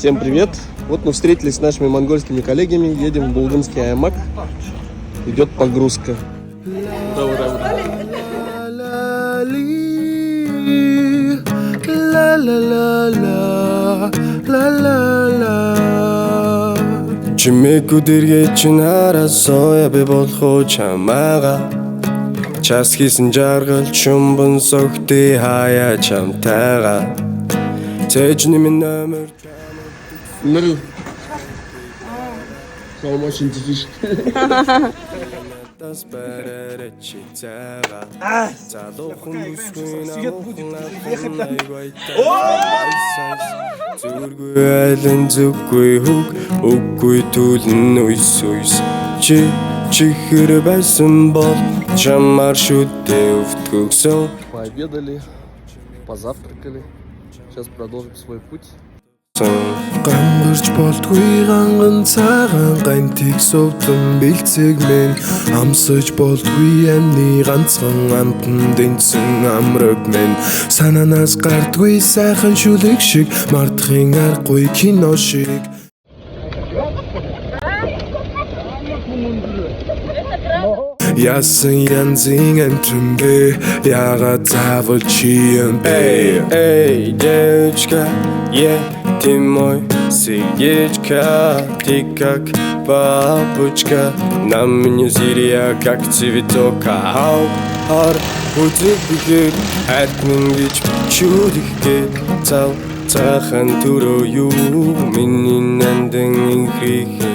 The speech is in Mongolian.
Всем привет! Вот мы встретились с нашими монгольскими коллегами, едем в Булгынский Аймак. Идет погрузка. Доброе утро. Чимээгүүдэргээ чинараа соя би болох чамаага час хийсэн жаргал чумбан согти хаяа чамтайгаа тэжний минь номер Нэр Соломошин тишиш. тас барарачи цаага залуухан бүсгүй зүргүй айлын зүггүй хөг үггүй түлэн уйс уйс чихэр байсан бол чамаар шүдээ өвтгөгсөн. Пообедали, позавтракали. Сейчас продолжим свой путь. Гамгарч болдгүй ганган цагаан гантиг сувдан бэлцэг мэн амсаж болдгүй амны ганцхан амтан дэнсэн амраг мэн санаанаас гардгүй сайхан шүлэг шиг мартахын аргагүй кино шиг ясан янзын амтрэмбэ ягаад заавал чи юм бэ эй девочка ты мой сердечко, ты как бабочка, на мне зиря как цветок. Хар үзэгдэх хатмин гэж чүдэхгээ цав цахан түрөө юу миний нандин инхрих